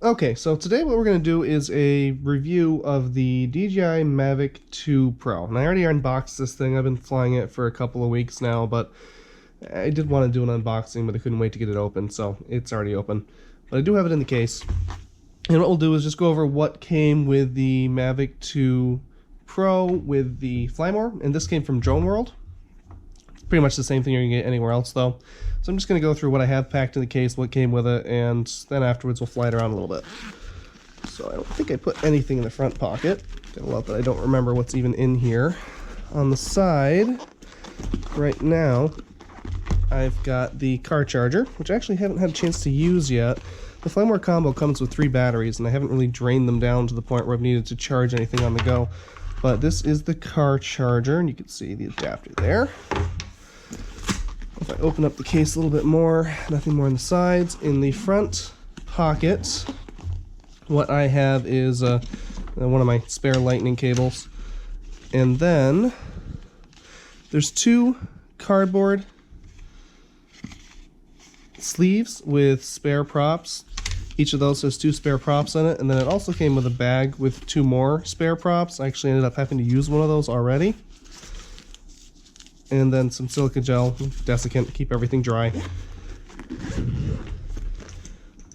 Okay, so today what we're going to do is a review of the DJI Mavic 2 Pro. And I already unboxed this thing. I've been flying it for a couple of weeks now, but I did want to do an unboxing, but I couldn't wait to get it open, so it's already open. But I do have it in the case. And what we'll do is just go over what came with the Mavic 2 Pro with the Flymore, and this came from Drone World. It's pretty much the same thing you're going to get anywhere else, though. So I'm just going to go through what I have packed in the case, what came with it, and then afterwards we'll fly it around a little bit. So I don't think I put anything in the front pocket. Got a lot that I don't remember what's even in here. On the side, right now, I've got the car charger, which I actually haven't had a chance to use yet. The Flymore combo comes with 3 batteries, and I haven't really drained them down to the point where I've needed to charge anything on the go. But this is the car charger, and you can see the adapter there. If I open up the case a little bit more, nothing more on the sides. In the front pocket, what I have is one of my spare lightning cables. And then there's 2 cardboard sleeves with spare props. Each of those has 2 spare props in it, and then it also came with a bag with 2 more spare props. I actually ended up having to use one of those already. And then some silica gel, desiccant to keep everything dry.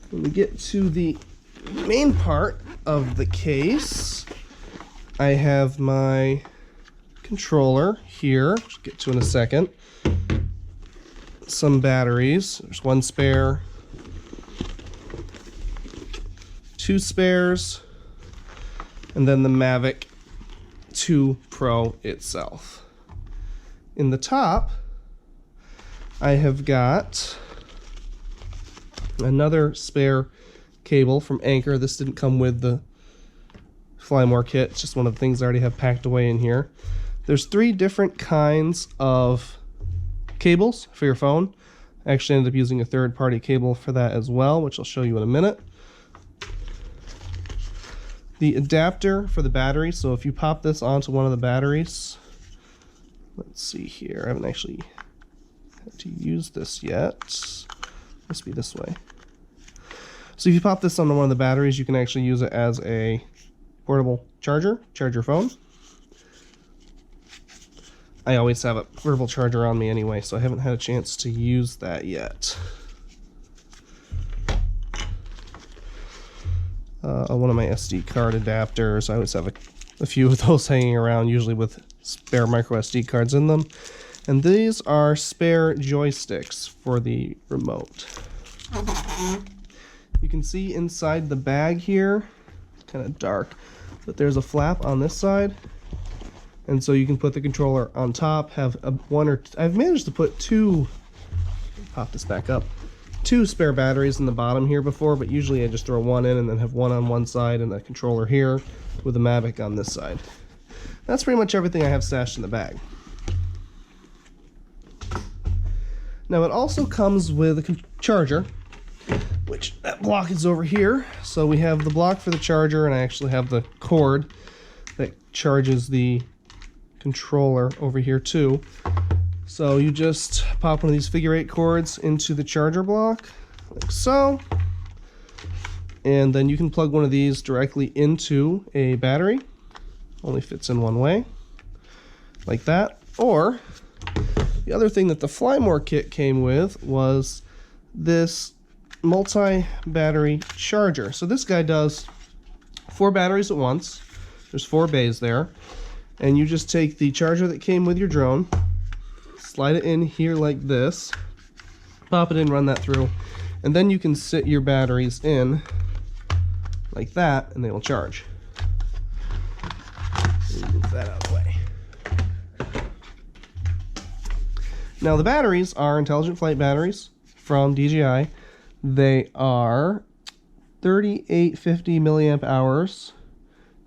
When we get to the main part of the case, I have my controller here, which I'll get to in a second. Some batteries. There's 1 spare, 2 spares, and then the Mavic 2 Pro itself. In the top, I have got another spare cable from Anchor. This didn't come with the Flymore kit. It's just one of the things I already have packed away in here. There's 3 different kinds of cables for your phone. I actually ended up using a third-party cable for that as well, which I'll show you in a minute. The adapter for the battery, so if you pop this onto one of the batteries, let's see here, I haven't actually had to use this yet. Must be this way. So if you pop this onto one of the batteries, you can actually use it as a portable charger, charge your phone. I always have a portable charger on me anyway, so I haven't had a chance to use that yet. One of my SD card adapters, I always have a few of those hanging around, usually with spare micro SD cards in them. And these are spare joysticks for the remote. You can see inside the bag here, it's kind of dark, but there's a flap on this side. And so you can put the controller on top, have I've managed to put 2, pop this back up, 2 spare batteries in the bottom here before, but usually I just throw 1 in and then have 1 on one side and a controller here with a Mavic on this side. That's pretty much everything I have stashed in the bag. Now it also comes with a charger, which that block is over here. So we have the block for the charger, and I actually have the cord that charges the controller over here too. So you just pop one of these figure 8 cords into the charger block, like so. And then you can plug one of these directly into a battery. Only fits in one way, like that. Or the other thing that the Flymore kit came with was this multi-battery charger. So this guy does 4 batteries at once. There's 4 bays there. And you just take the charger that came with your drone, slide it in here like this, pop it in, run that through, and then you can sit your batteries in like that, and they will charge. Move that out of the way. Now the batteries are Intelligent Flight batteries from DJI. They are 3850 milliamp hours,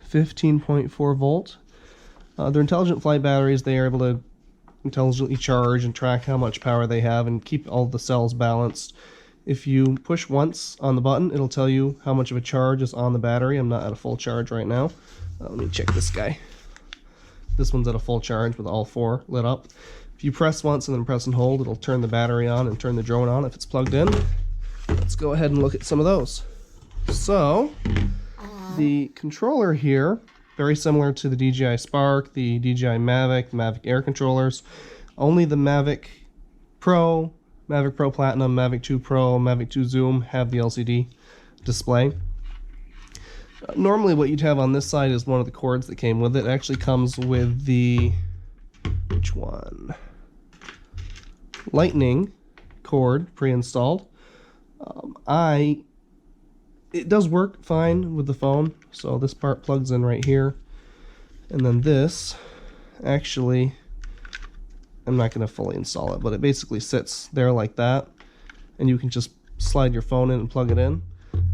15.4 volt. They're Intelligent Flight batteries. They are able to intelligently charge and track how much power they have and keep all the cells balanced. If you push once on the button, it'll tell you how much of a charge is on the battery. I'm not at a full charge right now. Let me check this guy. This one's at a full charge with all 4 lit up. If you press once and then press and hold, it'll turn the battery on and turn the drone on if it's plugged in. Let's go ahead and look at some of those. So the controller here, very similar to the DJI Spark, the DJI Mavic, Mavic Air controllers. Only the Mavic Pro, Mavic Pro Platinum, Mavic 2 Pro, Mavic 2 Zoom have the LCD display. Normally what you'd have on this side is one of the cords that came with it. It actually comes with the, which one? Lightning cord pre-installed. It does work fine with the phone, so this part plugs in right here, and then this actually, I'm not going to fully install it, but it basically sits there like that, and you can just slide your phone in and plug it in.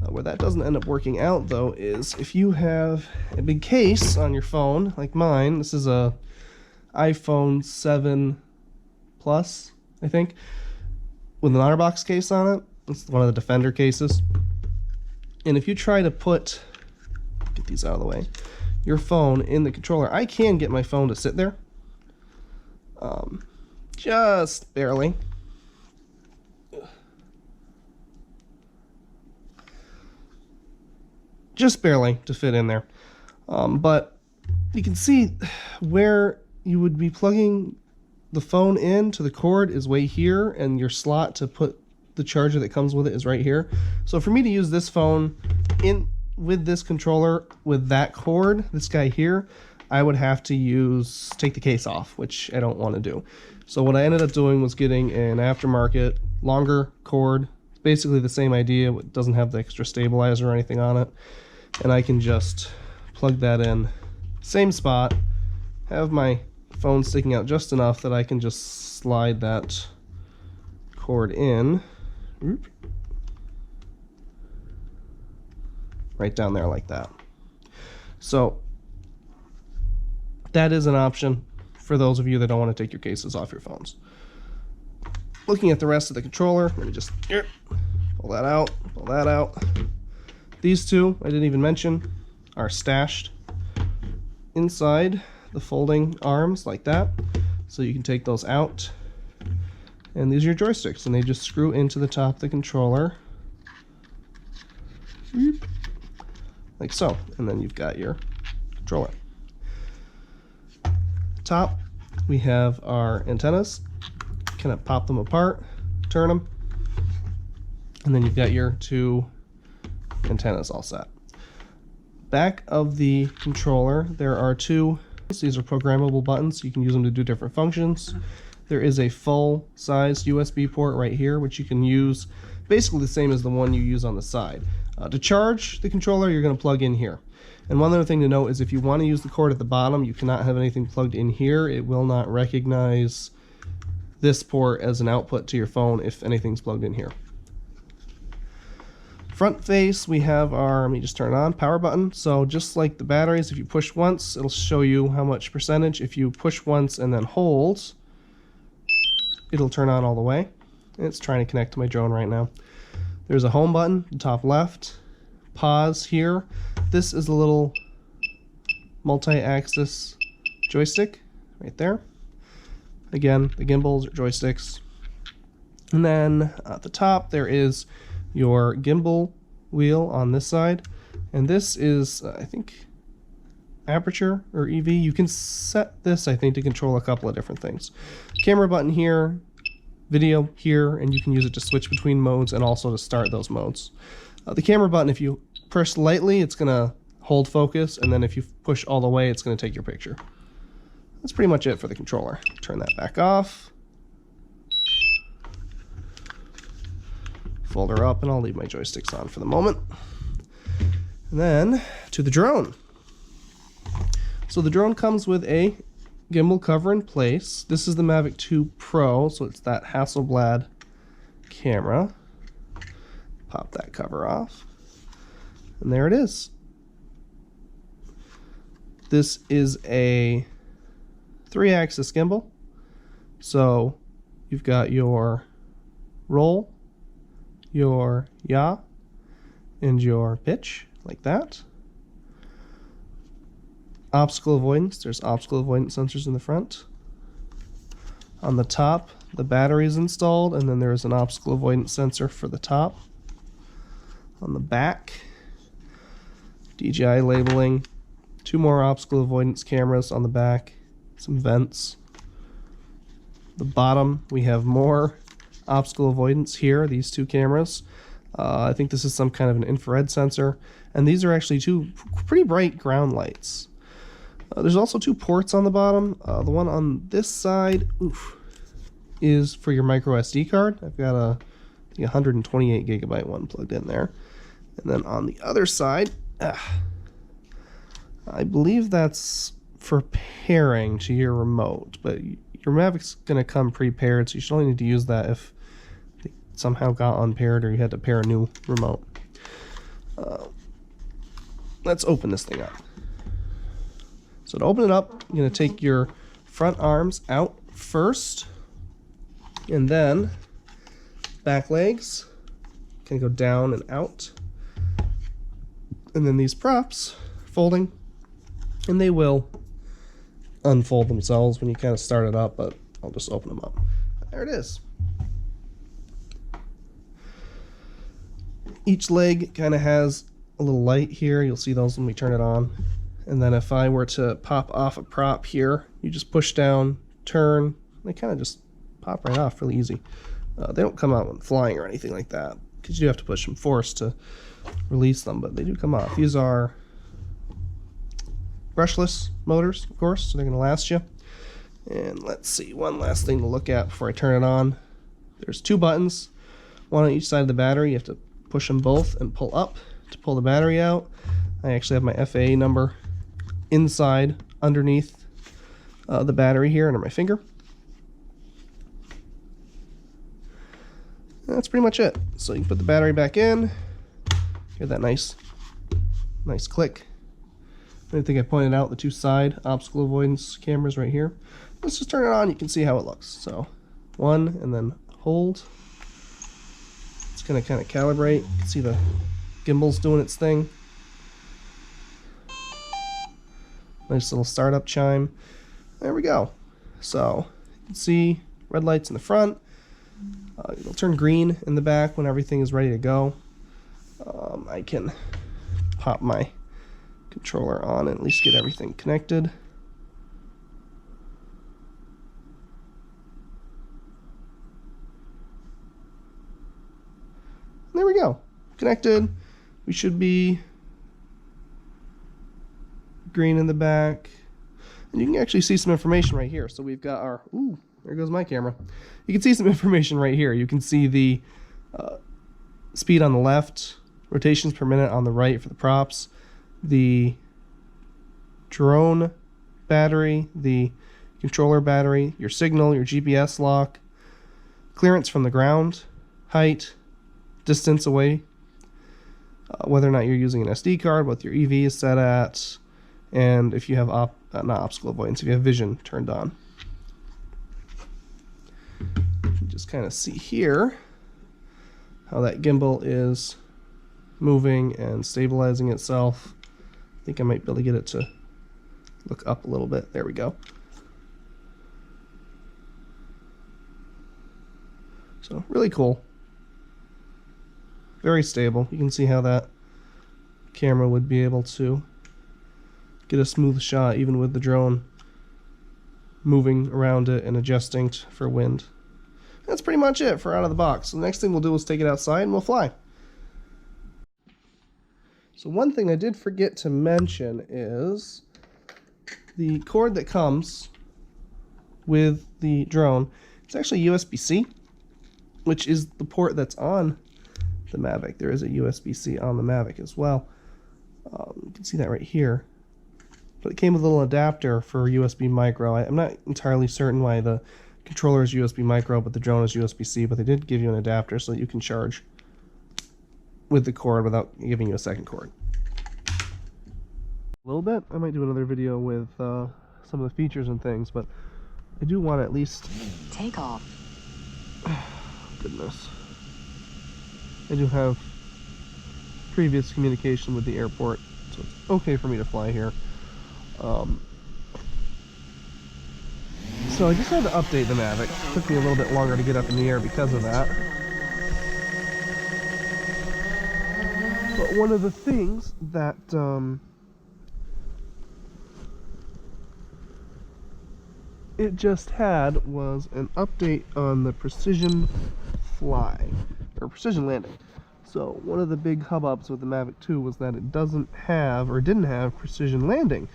Where that doesn't end up working out though is if you have a big case on your phone like mine. This is a iPhone 7 Plus, I think, with an OtterBox case on it. It's one of the Defender cases. And if you try to get these out of the way, your phone in the controller, I can get my phone to sit there. Just barely. Just barely to fit in there. But you can see where you would be plugging the phone in to the cord is way here, and your slot to put the charger that comes with it is right here. So for me to use this phone in with this controller with that cord, this guy here, I would have to take the case off, which I don't want to do. So what I ended up doing was getting an aftermarket longer cord. It's basically the same idea. It doesn't have the extra stabilizer or anything on it. And I can just plug that in, same spot, have my phone sticking out just enough that I can just slide that cord in. Right down there like that. So that is an option for those of you that don't want to take your cases off your phones. Looking at the rest of the controller, let me just pull that out, pull that out. These two, I didn't even mention, are stashed inside the folding arms like that. So you can take those out. And these are your joysticks, and they just screw into the top of the controller. Like so. And then you've got your controller. Top, we have our antennas. Kind of pop them apart, turn them, and then you've got your two antennas all set. Back of the controller, there are two. These are programmable buttons, so you can use them to do different functions. There is a full-size USB port right here, which you can use basically the same as the one you use on the side. To charge the controller, you're going to plug in here. And one other thing to note is if you want to use the cord at the bottom, you cannot have anything plugged in here. It will not recognize this port as an output to your phone if anything's plugged in here. Front face, we have our, let me just turn it on, power button. So just like the batteries, if you push once, it'll show you how much percentage. If you push once and then hold, it'll turn on all the way. It's trying to connect to my drone right now. There's a home button, top left, pause here. This is a little multi-axis joystick right there. Again, the gimbals are joysticks. And then at the top there is your gimbal wheel on this side. And this is, I think, aperture or EV. You can set this, I think, to control a couple of different things. Camera button here, video here, and you can use it to switch between modes and also to start those modes. The camera button, if you press lightly, it's going to hold focus, and then if you push all the way, it's going to take your picture. That's pretty much it for the controller. Turn that back off. Fold her up, and I'll leave my joysticks on for the moment. And then to the drone. So the drone comes with a gimbal cover in place. This is the Mavic 2 Pro, so it's that Hasselblad camera. Pop that cover off. And there it is. This is a 3-axis gimbal. So you've got your roll, your yaw, and your pitch, like that. Obstacle avoidance, there's obstacle avoidance sensors in the front. On the top, the battery is installed, and then there's an obstacle avoidance sensor for the top. On the back, DJI labeling, 2 more obstacle avoidance cameras on the back, some vents. The bottom, we have more obstacle avoidance here, these 2 cameras. I think this is some kind of an infrared sensor, and these are actually 2 pretty bright ground lights. There's also 2 ports on the bottom. The one on this side is for your micro SD card. I've got a 128 gigabyte one plugged in there. And then on the other side, I believe that's for pairing to your remote, but your Mavic's going to come pre-paired, so you should only need to use that if it somehow got unpaired or you had to pair a new remote. Let's open this thing up. So to open it up, you're going to take your front arms out first, and then back legs can go down and out. And then these props folding, and they will unfold themselves when you kind of start it up, but I'll just open them up. There it is. Each leg kind of has a little light here. You'll see those when we turn it on. And then if I were to pop off a prop here, you just push down, turn, they kind of just pop right off really easy. They don't come out when flying or anything like that, because you do have to push some force to release them, but they do come off. These are brushless motors, of course, so they're going to last you. And let's see, one last thing to look at before I turn it on. There's 2 buttons, one on each side of the battery. You have to push them both and pull up to pull the battery out. I actually have my FAA number inside underneath the battery here under my finger. And that's pretty much it. So you can put the battery back in. Hear that nice click. I think I pointed out the 2 side obstacle avoidance cameras right here. Let's just turn it on. You can see how it looks. So 1 and then hold. It's going to kind of calibrate. You can see the gimbal's doing its thing. Nice little startup chime. There we go. So you can see red lights in the front. It'll turn green in the back when everything is ready to go. I can pop my controller on and at least get everything connected. There we go. Connected. We should be green in the back. And you can actually see some information right here. So we've got our... Ooh, there goes my camera. You can see some information right here. You can see the speed on the left, rotations per minute on the right for the props, the drone battery, the controller battery, your signal, your GPS lock, clearance from the ground, height, distance away, whether or not you're using an SD card, what your EV is set at, and if you have not obstacle avoidance, if you have vision turned on. You can just kind of see here how that gimbal is moving and stabilizing itself. I think I might be able to get it to look up a little bit. There we go. So really cool. Very stable. You can see how that camera would be able to get a smooth shot even with the drone moving around it and adjusting for wind. That's pretty much it for out of the box. So the next thing we'll do is take it outside and we'll fly. So one thing I did forget to mention is the cord that comes with the drone. It's actually USB-C, which is the port that's on the Mavic. There is a USB-C on the Mavic as well. You can see that right here. But it came with a little adapter for USB micro. I'm not entirely certain why the controller is USB micro, but the drone is USB-C, but they did give you an adapter so that you can charge with the cord without giving you a second cord. A little bit. I might do another video with some of the features and things, but I do want to at least... Take off. Goodness. I do have previous communication with the airport, so it's okay for me to fly here. So I just had to update the Mavic. It took me a little bit longer to get up in the air because of that. But one of the things that it just had was an update on the precision fly, or precision landing. So one of the big hubbubs with the Mavic 2 was that it doesn't have, or didn't have, precision landing,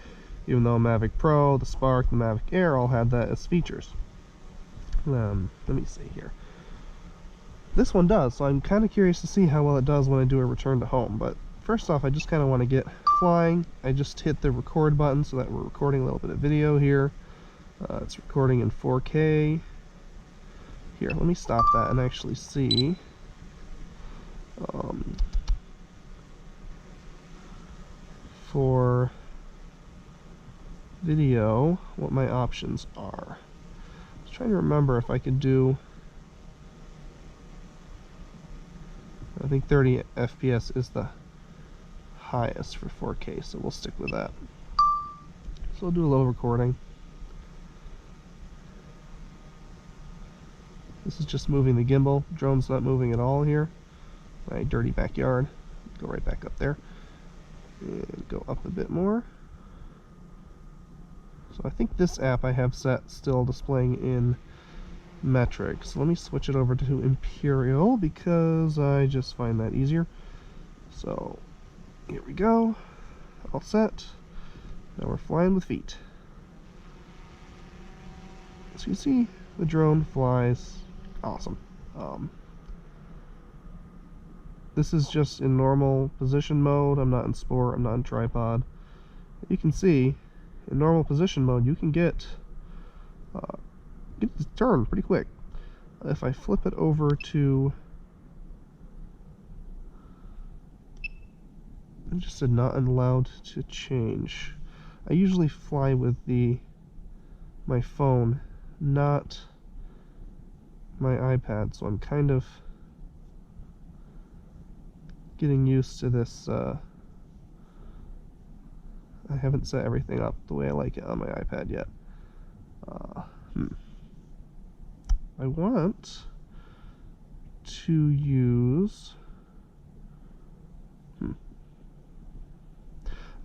even though Mavic Pro, the Spark, the Mavic Air all had that as features. Let me see here. This one does, so I'm kind of curious to see how well it does when I do a return to home. But first off, I just kind of want to get flying. I just hit the record button so that we're recording a little bit of video here. It's recording in 4K. Here, let me stop that and actually see for video what my options are. I was trying to remember if I could do, I think 30 FPS is the highest for 4K, so we'll stick with that. So I'll do a little recording. This is just moving the gimbal. Drone's not moving at all here. My dirty backyard. Go right back up there. And go up a bit more. So I think this app I have set still displaying in metric. So let me switch it over to Imperial because I just find that easier. So here we go. All set. Now we're flying with feet. So you see the drone flies. Awesome. This is just in normal position mode. I'm not in sport, I'm not in tripod. You can see in normal position mode you can get this turn pretty quick. If I flip it over to, I just said not allowed to change. I usually fly with my phone, not my iPad, so I'm kind of getting used to this. I haven't set everything up the way I like it on my iPad yet. I want to use I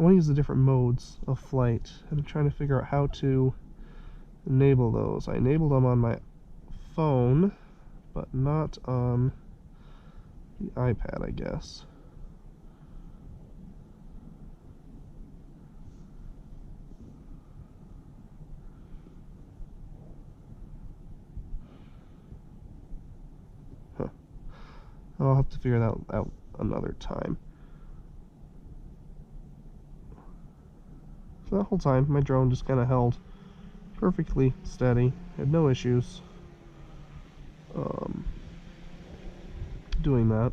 want to use the different modes of flight, and I'm trying to figure out how to enable those. I enabled them on my phone, but not on the iPad, I guess. Huh. I'll have to figure that out another time. So that whole time, my drone just kind of held perfectly steady, had no issues doing that.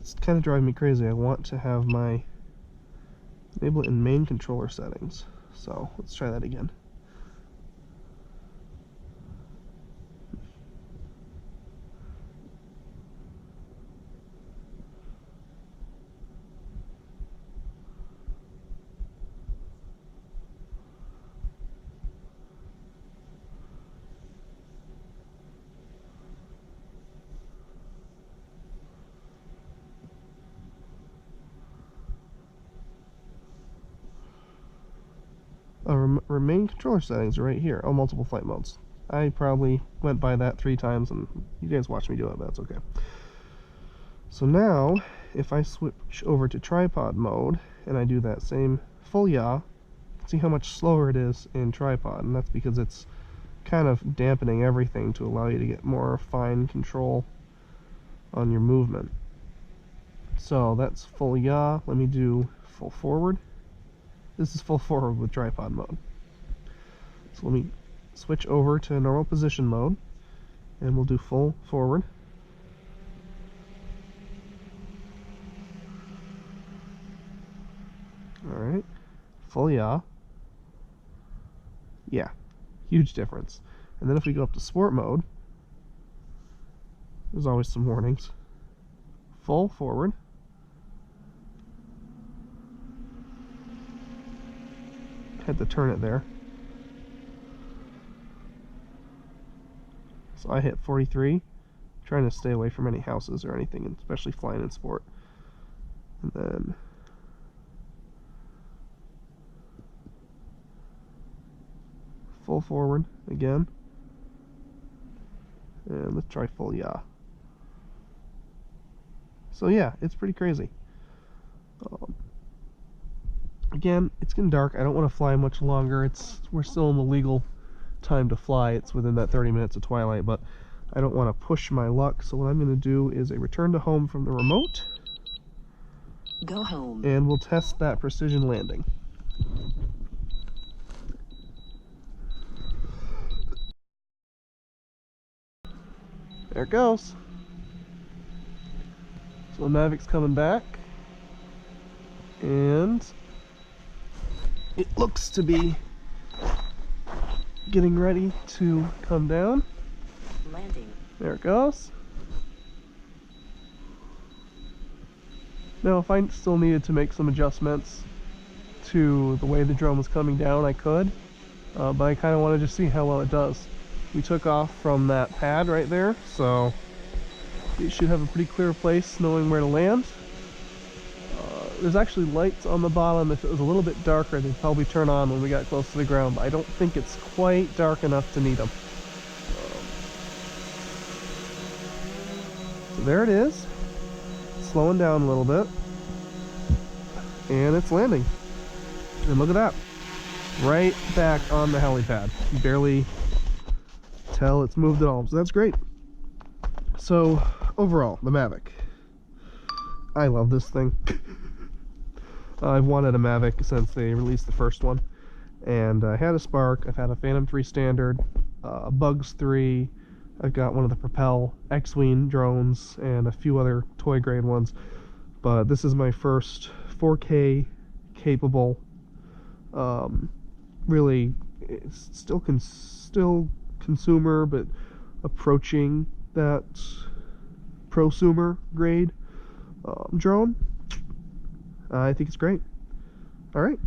It's kind of driving me crazy. I want to have enable it in main controller settings. So let's try that again. Main controller settings are right here. Oh, multiple flight modes. I probably went by that 3 times, and you guys watched me do it, but that's okay. So now, if I switch over to tripod mode, and I do that same full yaw, see how much slower it is in tripod, and that's because it's kind of dampening everything to allow you to get more fine control on your movement. So that's full yaw. Let me do full forward. This is full forward with tripod mode. So let me switch over to normal position mode, and we'll do full forward. Alright, full yaw. Yeah, huge difference. And then if we go up to sport mode, there's always some warnings. Full forward. Had to turn it there. So I hit 43, trying to stay away from any houses or anything, especially flying in sport. And then full forward again. And let's try full yaw. So yeah, it's pretty crazy. Again, it's getting dark. I don't want to fly much longer. We're still in the legal time to fly. It's within that 30 minutes of twilight, but I don't want to push my luck. So what I'm going to do is a return to home from the remote. Go home. And we'll test that precision landing. There it goes. So the Mavic's coming back. And it looks to be getting ready to come down. Landing. There it goes. Now, if I still needed to make some adjustments to the way the drone was coming down, I could. But I kind of wanted to see how well it does. We took off from that pad right there, so it should have a pretty clear place knowing where to land. There's actually lights on the bottom. If it was a little bit darker, they'd probably turn on when we got close to the ground, but I don't think it's quite dark enough to need them. So there it is. Slowing down a little bit. And it's landing. And look at that. Right back on the helipad. You barely tell it's moved at all. So that's great. So overall, the Mavic. I love this thing. I've wanted a Mavic since they released the first one. And I had a Spark, I've had a Phantom 3 Standard, a Bugs 3, I've got one of the Propel X-Wing drones, and a few other toy grade ones. But this is my first 4K capable, really, it's still consumer, but approaching that prosumer grade drone. I think it's great. All right.